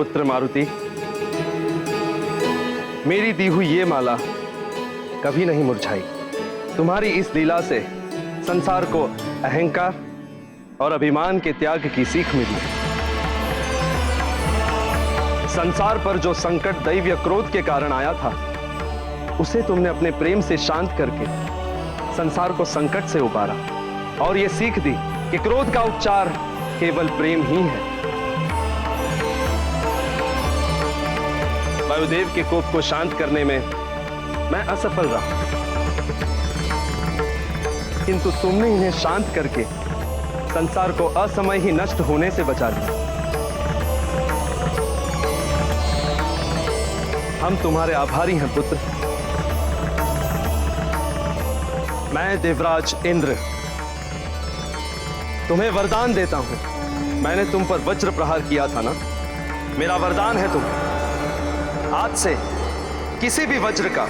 पुत्र मारुति, मेरी दी हुई ये माला कभी नहीं मुरझाई। तुम्हारी इस लीला से संसार को अहंकार और अभिमान के त्याग की सीख मिली। संसार पर जो संकट दैवीय क्रोध के कारण आया था, उसे तुमने अपने प्रेम से शांत करके संसार को संकट से उबारा और यह सीख दी कि क्रोध का उपचार केवल प्रेम ही है। वायुदेव के कोप को शांत करने में मैं असफल रहा, किंतु तुमने इन्हें शांत करके संसार को असमय ही नष्ट होने से बचा लिया। हम तुम्हारे आभारी हैं पुत्र। मैं देवराज इंद्र तुम्हें वरदान देता हूं। मैंने तुम पर वज्र प्रहार किया था ना, मेरा वरदान है तुम्हें, आज से किसी भी वज्र का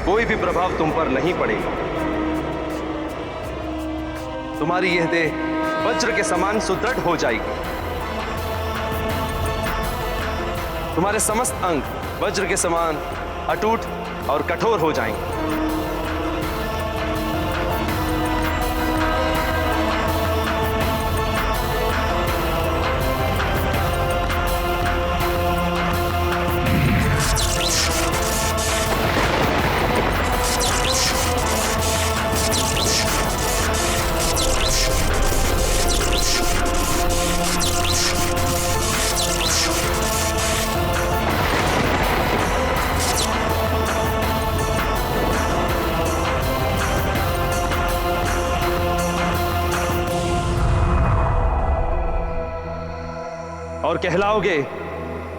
कोई भी प्रभाव तुम पर नहीं पड़ेगा। तुम्हारी यह देह वज्र के समान सुदृढ़ हो जाएगी। तुम्हारे समस्त अंग वज्र के समान अटूट और कठोर हो जाएंगे। और कहलाओगे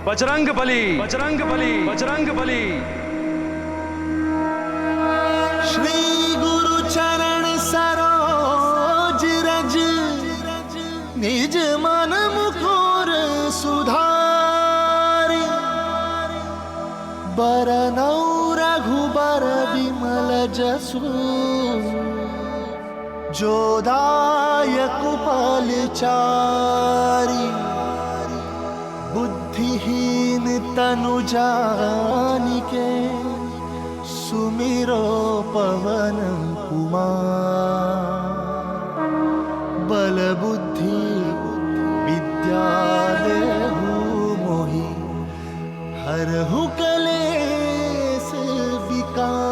बजरंग बली, बजरंग बली, बजरंग बली। श्री गुरु चरण सरोज रज, निज मन मुकुर सुधारि। बरनौ रघुबर विमल जसु, जो दायक फलचारि। बुद्धिहीन तनु जानिके, सुमिरो पवन कुमार। बल बुद्धि विद्या देहु मोहि, हरहु कलेश विकार।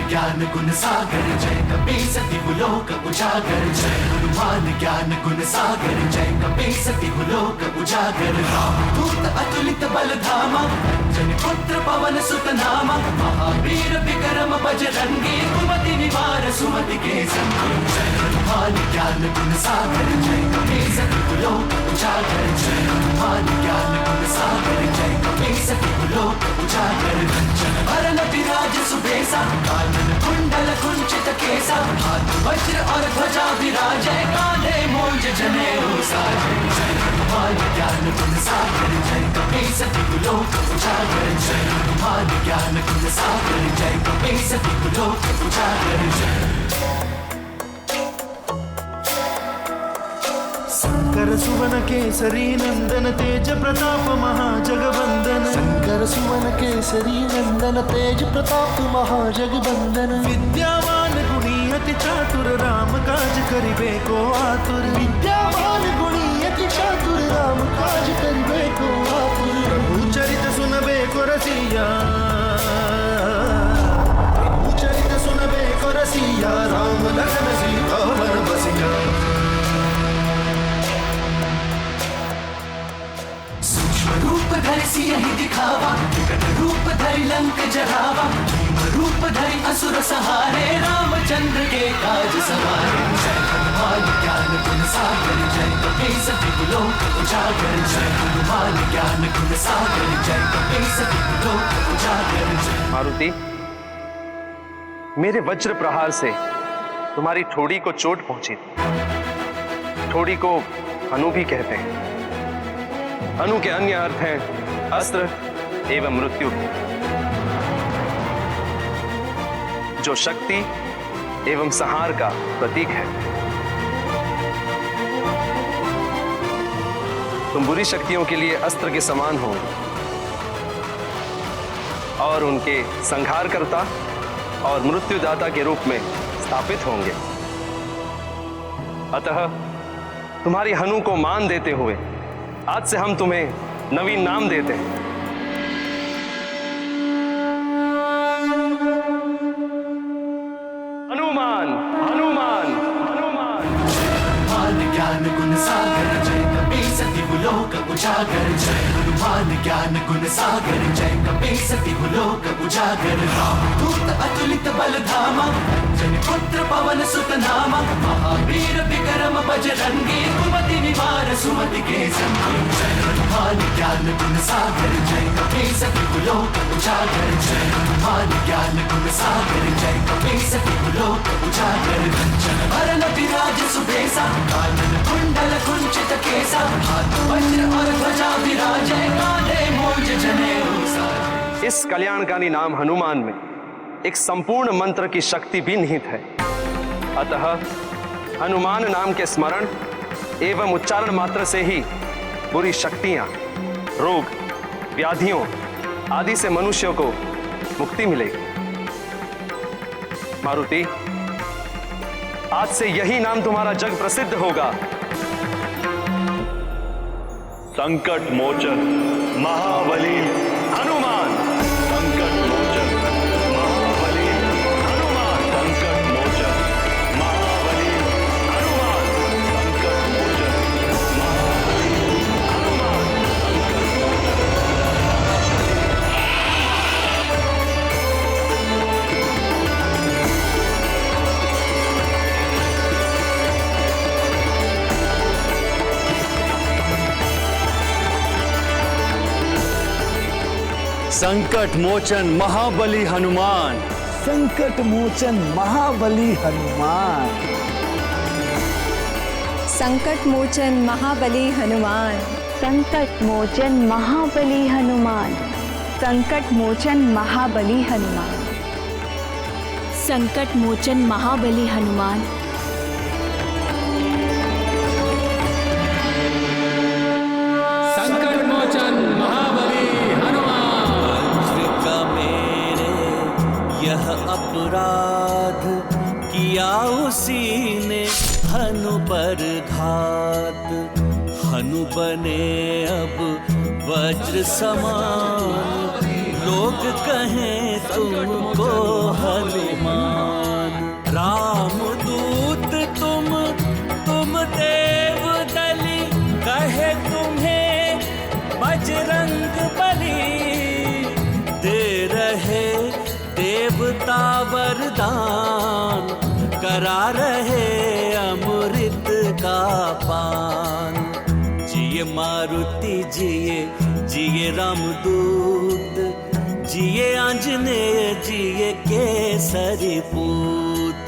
ज्ञान गुण सागर जय कपीस तिहु लोक उजागर। जय हनुमान ज्ञान गुण सागर जय कपीस तिहु लोक उजागर। रामदूत अतुलित बल धामा, अंजनी पुत्र पवन सुत नामा। महावीर विक्रम बजरंगी, कुमति निवार सुमति के संगी। जय हनुमान ज्ञान गुण सागर जय कपीस तिहु लोक उजागर। जय हनुमान ज्ञान गुण सागर जय कपीस तिहु लोक उजागर। कंचन वरन विराज सुबेसा, कानन कुंडल कुंचित केसा। हाथ वज्र और ध्वजा विराजै, कांधे मूंज जनेऊ साजै। जय हनुमान ज्ञान गुण सागर जय कपीस तिहु लोक उजागर। जय हनुमान ज्ञान गुण सागर जय कपीस तिहु लोक उजागर। शंकर सुवन केसरी नंदन, तेज प्रताप महाजगवंदन। शंकर सुवन केसरी नंदन, तेज प्रताप महाजगवंदन। विद्यावान गुणी अति चातुर, राम काज करिबे को आतुर। विद्यावान गुणी अति चातुर, राम काज करिबे को आतुर। प्रभु चरित सुनबे को रसिया, प्रभु चरित सुनबे को रसिया। राम लखन सीता मन बसिया। रूप धरि सियहि दिखावा, विकट रूप धरि लंक जरावा। भीम रूप धरि असुर सहारे, रामचंद्र के काज सवारे। जय हनुमान ज्ञान गुण सागर जय कपीस तिहु लोक उजागर। जय हनुमान ज्ञान गुण सागर जय कपीस तिहु लोक उजागर। मारुति, मेरे वज्र प्रहार से तुम्हारी ठोड़ी को चोट पहुंची थी। ठोड़ी को अनु भी कहते हैं। अनु के अन्य अर्थ हैं अस्त्र एवं मृत्यु, जो शक्ति एवं संहार का प्रतीक है। तुम बुरी शक्तियों के लिए अस्त्र के समान हो और उनके संहारकर्ता और मृत्युदाता के रूप में स्थापित होंगे। अतः तुम्हारी हनु को मान देते हुए आज से हम तुम्हें नवीन नाम देते हैं। हनुमान हनुमान हनुमान। हनुमान ज्ञान गुण सागर जय कपी सति लोक उजागर। जय हनुमान ज्ञान गुण सागर जय कपी सति लोक उजागर। रामदूत अतुलित बल धामा जन पुत्र पवन सुत नामा। महावीर विक्रम बजरंगी कुमति निवार सुमति के संगी। जय हनुमान ज्ञान गुण सागर जय कपी सति लोक उजागर। जय हनुमान ज्ञान गुण सागर जय कपी सति लोक उजागर। कंचन वरण विराज सुबेसा कानन कुंडल कुंचित केसा। हाथ वज्र और ध्वजा विराजे कांधे मूंज जनेऊ साजे। इस कल्याणकारी नाम हनुमान में एक संपूर्ण मंत्र की शक्ति भी निहित है। अतः हनुमान नाम के स्मरण एवं उच्चारण मात्र से ही बुरी शक्तियां, रोग, व्याधियों आदि से मनुष्यों को मुक्ति मिलेगी। मारुति, आज से यही नाम तुम्हारा जग प्रसिद्ध होगा। संकट मोचन महाबली हनुमान। संकट मोचन महाबली हनुमान। संकट मोचन महाबली हनुमान। संकट मोचन महाबली हनुमान। संकट मोचन महाबली हनुमान। संकट मोचन महाबली हनुमान। संकट मोचन महाबली हनुमान। संकट मोचन महाबली हनुमान। संकट मोचन महाबली हनुमान। संकट मोचन महाबली हनुमान। संकट मोचन महाबली हनुमान। वज्र का मेरे यह अपराध किया उसी ने हनु पर घात। हनु बने अब वज्र समान, लोग कहें तुमको हनुमान। रामदूत तुम देव दली, कहे तुम्हें बजरंग बली। दे रहे देवता वरदान, करा रहे अमृत का पान। जिए मारुति जिए जिए रामदूत, जिए आंजनेय जिए केसरी पूत।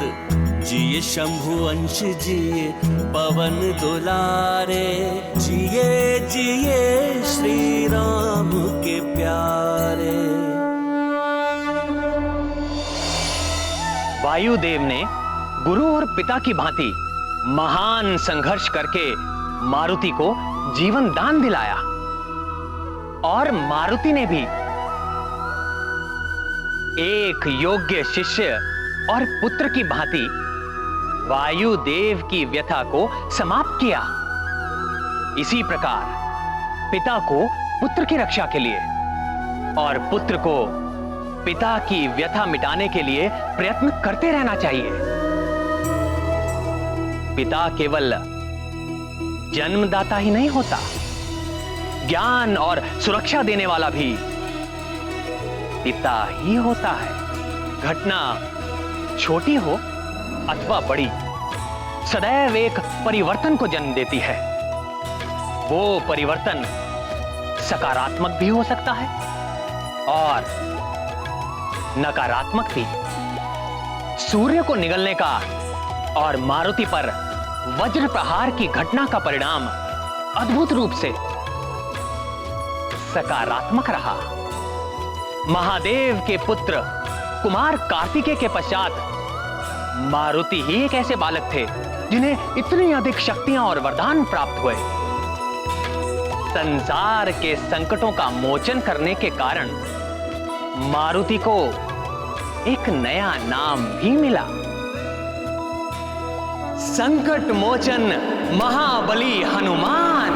जिए शंभु अंश जिए पवन दुलारे, जिए जिए श्री राम के प्यारे। वायुदेव ने गुरु और पिता की भांति महान संघर्ष करके मारुति को जीवन दान दिलाया, और मारुति ने भी एक योग्य शिष्य और पुत्र की भांति वायुदेव की व्यथा को समाप्त किया। इसी प्रकार पिता को पुत्र की रक्षा के लिए और पुत्र को पिता की व्यथा मिटाने के लिए प्रयत्न करते रहना चाहिए। पिता केवल जन्मदाता ही नहीं होता, ज्ञान और सुरक्षा देने वाला भी पिता ही होता है। घटना छोटी हो अथवा बड़ी, सदैव एक परिवर्तन को जन्म देती है। वो परिवर्तन सकारात्मक भी हो सकता है और नकारात्मक भी। सूर्य को निगलने का और मारुति पर वज्र प्रहार की घटना का परिणाम अद्भुत रूप से सकारात्मक रहा। महादेव के पुत्र कुमार कार्तिकेय के पश्चात मारुति ही एक ऐसे बालक थे जिन्हें इतनी अधिक शक्तियां और वरदान प्राप्त हुए। संसार के संकटों का मोचन करने के कारण मारुति को एक नया नाम भी मिला, संकट मोचन महाबली हनुमान।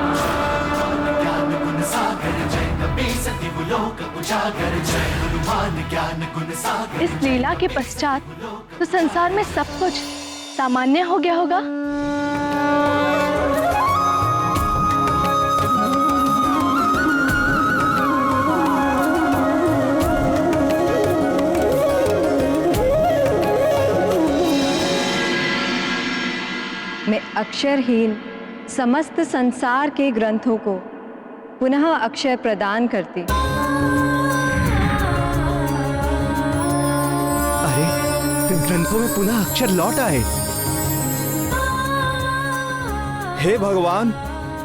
ज्ञान गुण सागर जय कपीस तिहु लोक उजागर, जय हनुमान ज्ञान गुण सागर। इस लीला के पश्चात तो संसार में सब कुछ सामान्य हो गया होगा। मैं अक्षरहीन समस्त संसार के ग्रंथों को पुनः अक्षर प्रदान करती। अरे ग्रंथों में पुनः अक्षर लौट आए। हे भगवान,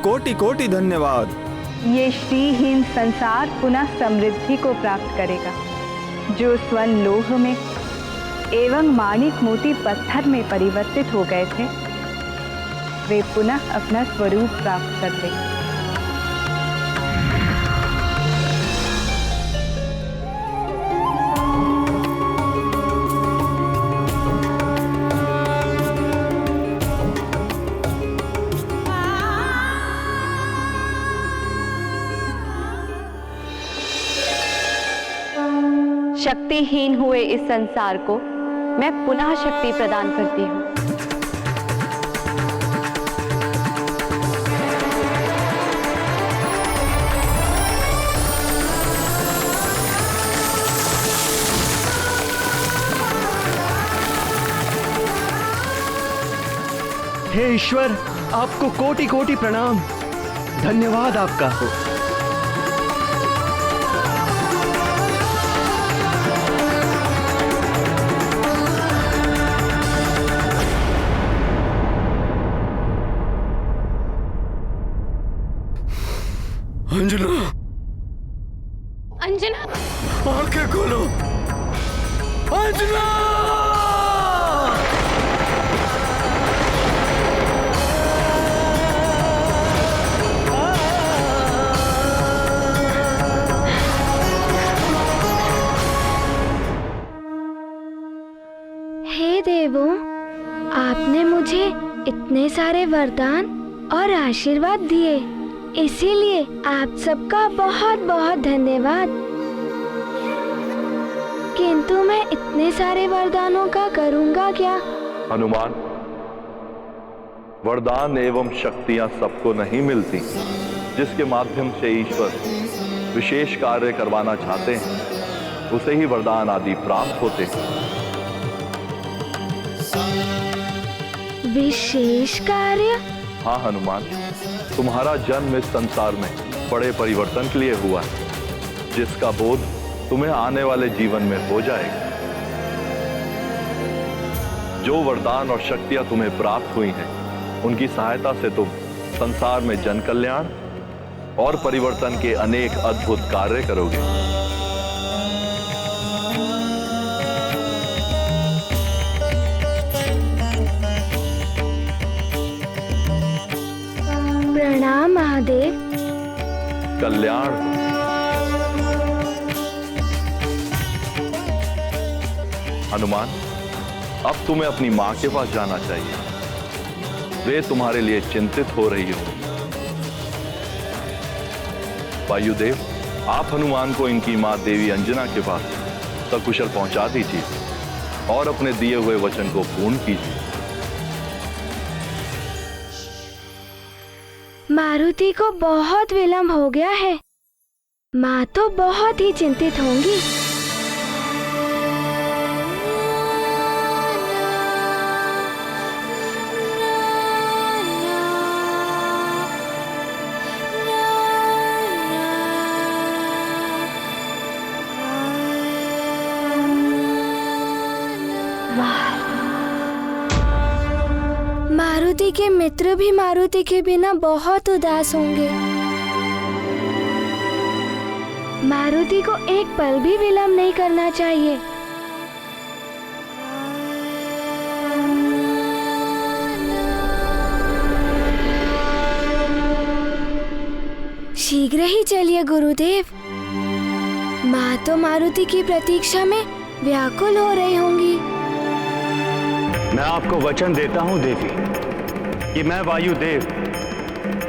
कोटि कोटि धन्यवाद। ये श्रीहीन संसार पुनः समृद्धि को प्राप्त करेगा। जो स्वर्ण लोह में एवं माणिक मोती पत्थर में परिवर्तित हो गए थे, वे पुनः अपना स्वरूप प्राप्त कर लेंगे। शक्तिहीन हुए इस संसार को मैं पुनः शक्ति प्रदान करती हूँ। हे ईश्वर, आपको कोटि कोटि प्रणाम। धन्यवाद आपका। अंजना, अंजना, आंखें खोलो। अंजना! हे देवों, आपने मुझे इतने सारे वरदान और आशीर्वाद दिए, इसीलिए आप सबका बहुत बहुत धन्यवाद। किंतु मैं इतने सारे वरदानों का करूंगा क्या? हनुमान, वरदान एवं शक्तियां सबको नहीं मिलती। जिसके माध्यम से ईश्वर विशेष कार्य करवाना चाहते हैं, उसे ही वरदान आदि प्राप्त होते हैं। विशेष कार्य? हाँ हनुमान, तुम्हारा जन्म इस संसार में बड़े परिवर्तन के लिए हुआ है, जिसका बोध तुम्हें आने वाले जीवन में हो जाएगा। जो वरदान और शक्तियां तुम्हें प्राप्त हुई हैं, उनकी सहायता से तुम संसार में जन कल्याण और परिवर्तन के अनेक अद्भुत कार्य करोगे। प्रणाम महादेव। कल्याण। हनुमान, अब तुम्हें अपनी मां के पास जाना चाहिए। वे तुम्हारे लिए चिंतित हो रही हो। वायुदेव, आप हनुमान को इनकी मां देवी अंजना के पास सकुशल पहुंचा दीजिए और अपने दिए हुए वचन को पूर्ण कीजिए। मारुति को बहुत विलंब हो गया है। माँ तो बहुत ही चिंतित होंगी। मारुति के मित्र भी मारुति के बिना बहुत उदास होंगे। मारुति को एक पल भी विलंब नहीं करना चाहिए। शीघ्र ही चलिए गुरुदेव। माँ तो मारुति की प्रतीक्षा में व्याकुल हो रही होंगी। मैं आपको वचन देता हूं देवी कि मैं वायुदेव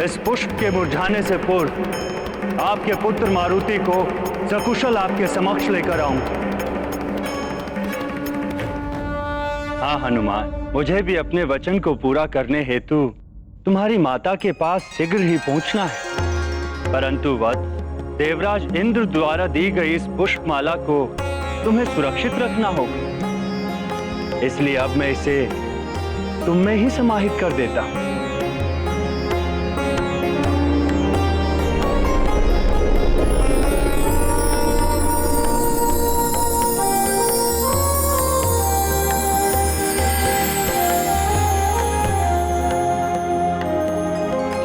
इस पुष्प के मुरझाने से पूर्व आपके पुत्र मारुति को सकुशल आपके समक्ष लेकर आऊंगा। हाँ हनुमान, मुझे भी अपने वचन को पूरा करने हेतु तुम्हारी माता के पास शीघ्र ही पहुंचना है, परंतु वत्स, देवराज इंद्र द्वारा दी गई इस पुष्पमाला को तुम्हें सुरक्षित रखना होगा। इसलिए अब मैं इसे तुम में ही समाहित कर देता हूं।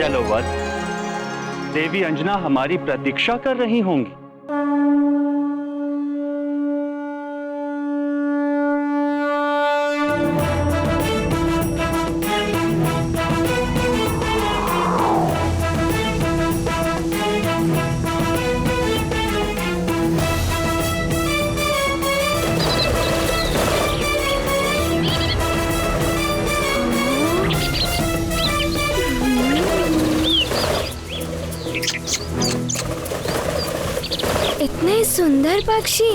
चलो वत्स, देवी अंजना हमारी प्रतीक्षा कर रही होंगी। इतने सुंदर पक्षी।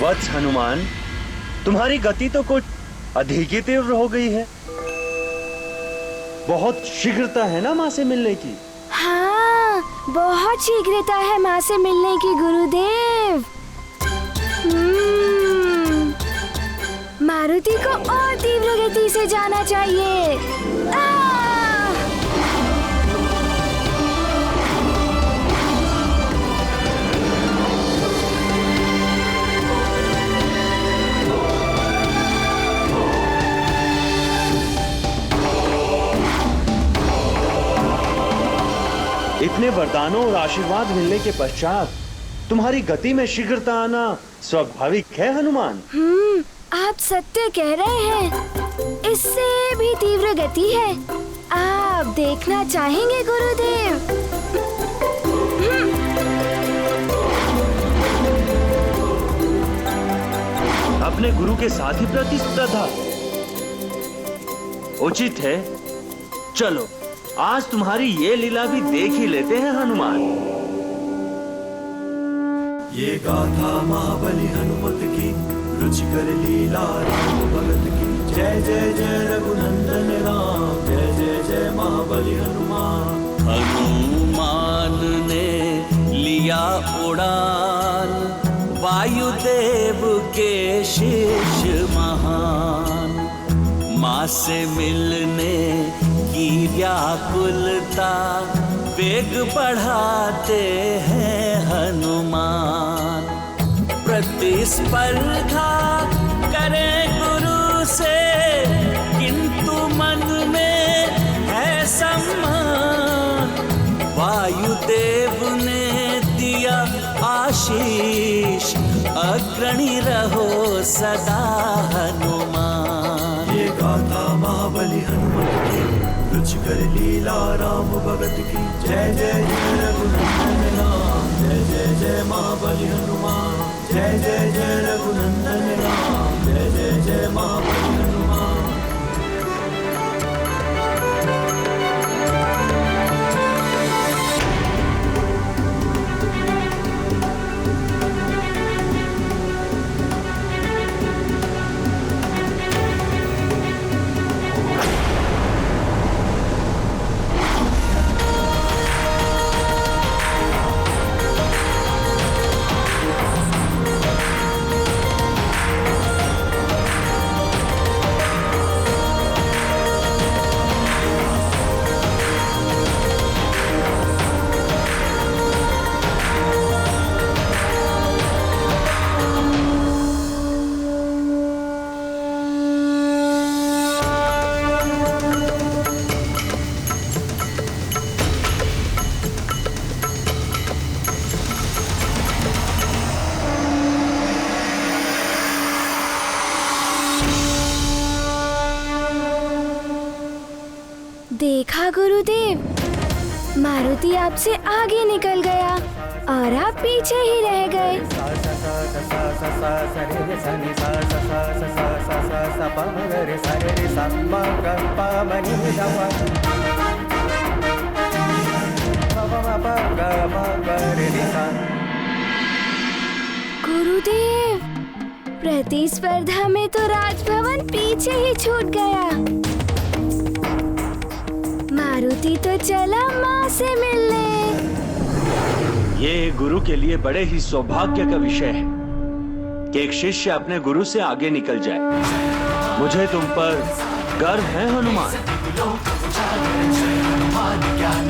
वत्स हनुमान, तुम्हारी गति तो कुछ अधिक ही तीव्र हो गई है। बहुत शीघ्रता है ना माँ से मिलने की? हाँ, बहुत शीघ्रता है माँ से मिलने की गुरुदेव। मारुति को और तीव्र गति से जाना चाहिए। इतने वरदानों और आशीर्वाद मिलने के पश्चात तुम्हारी गति में शीघ्रता आना स्वाभाविक है हनुमान। आप सत्य कह रहे हैं। इससे भी तीव्र गति है। आप देखना चाहेंगे गुरुदेव? अपने गुरु के साथ ही प्रतिस्पर्धा उचित है। चलो आज तुम्हारी ये लीला भी देख ही लेते हैं हनुमान। ये गाथा महाबली हनुमत की, रुचिकर लीला राम भगत की। जय जय जय रघुनंदन राम, जय जय जय महाबली हनुमान। हनुमान ने लिया उड़ान, वायुदेव के शिष्य महान। माँ से मिलने की व्याकुलता वेग बढ़ाते हैं हनुमान। प्रतिस्पर्धा करें गुरु से, किंतु मन में है सम्मान। वायुदेव ने दिया आशीष, अग्रणी रहो सदा हनुमान। ये गाथा महाबली हनुमत की, रुचिकर लीला राम भगत की। जय जय जय रघुनंदन राम, जय जय जय महाबली हनुमान। जय जय जय रघुनंदन राम, जय जय जय महाबली हनुमान। देखा गुरुदेव, मारुति आपसे आगे निकल गया और आप पीछे ही रह गए। गुरुदेव, प्रतिस्पर्धा में तो राजभवन पीछे ही छूट गया। मारुति तो चला माँ से मिलने। ये गुरु के लिए बड़े ही सौभाग्य का विषय है कि एक शिष्य अपने गुरु से आगे निकल जाए। मुझे तुम पर गर्व है हनुमान। हनुमान ज्ञान